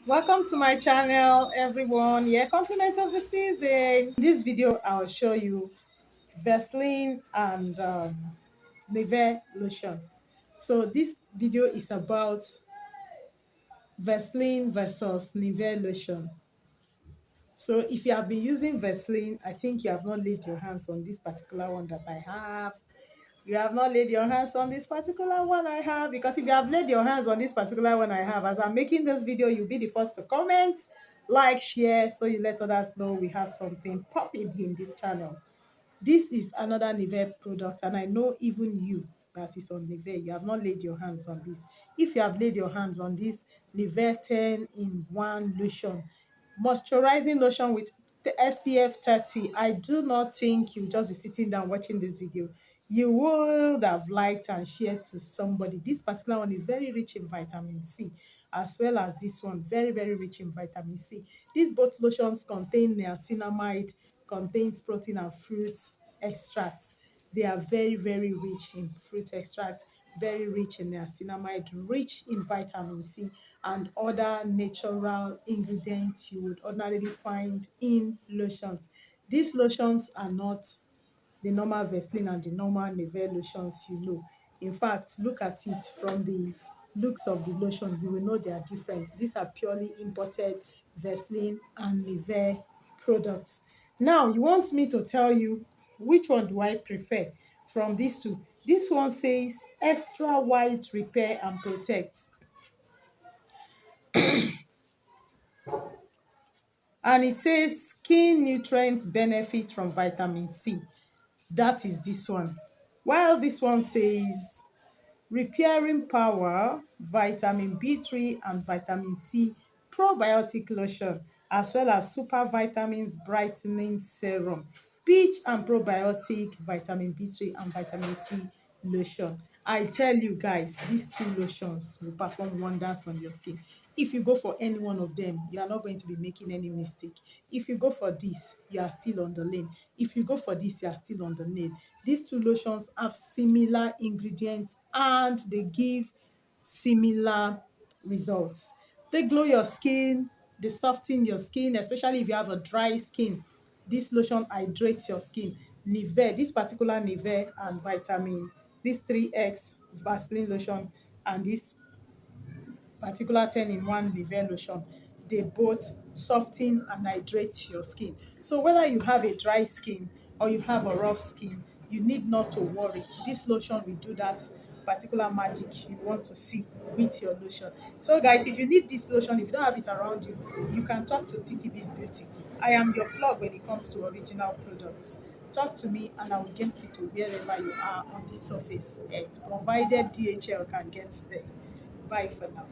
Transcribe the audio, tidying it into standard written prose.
Welcome to my channel, everyone. Yeah, compliment of the season. In this video, I'll show you Vaseline and Nivea lotion. So this video is about Vaseline versus Nivea lotion. So if you have been using Vaseline, I think you have not laid your hands on this particular one that I have. You have not laid your hands on this particular one I have, because if you have laid your hands on this particular one I have, as I'm making this video, you'll be the first to comment, like, share, so you let others know we have something popping in this channel. This is another Nivea product, and I know even you that is on Nivea, you have not laid your hands on this. If you have laid your hands on this Nivea 10 in 1 lotion, moisturizing lotion with the SPF 30, I do not think you'll just be sitting down watching this video. You would have liked and shared to somebody. This particular one is very rich in vitamin C, as well as this one, very, very rich in vitamin C. These both lotions contain niacinamide, contains protein and fruit extracts. They are very, very rich in fruit extracts, very rich in niacinamide, rich in vitamin C, and other natural ingredients you would ordinarily find in lotions. These lotions are not the normal Vaseline and the normal Nivea lotions you know. In fact, look at it from the looks of the lotion, you will know they are different. These are purely imported Vaseline and Nivea products. Now, you want me to tell you which one do I prefer from these two. This one says extra white repair and protect, and it says skin nutrient benefit from vitamin C. That is this one. While this one says repairing power, vitamin B3 and vitamin C probiotic lotion, as well as super vitamins brightening serum, peach and probiotic vitamin B3 and vitamin C lotion. I tell you guys, these two lotions will perform wonders on your skin. If you go for any one of them, you are not going to be making any mistake. If you go for this, you are still on the lane. If you go for this, you are still on the lane. These two lotions have similar ingredients and they give similar results. They glow your skin, they soften your skin, especially if you have a dry skin. This lotion hydrates your skin. Nivea, this particular Nivea and vitamin, this 3x Vaseline lotion and this particular 10 in 1 Nivea lotion, they both soften and hydrate your skin. So whether you have a dry skin or you have a rough skin, you need not to worry. This lotion will do that particular magic you want to see with your lotion. So guys, if you need this lotion, if you don't have it around you, you can talk to TTB's Beauty. I am your plug when it comes to original products. Talk to me and I will get it to wherever you are on this surface earth, provided DHL can get there. Bye for now.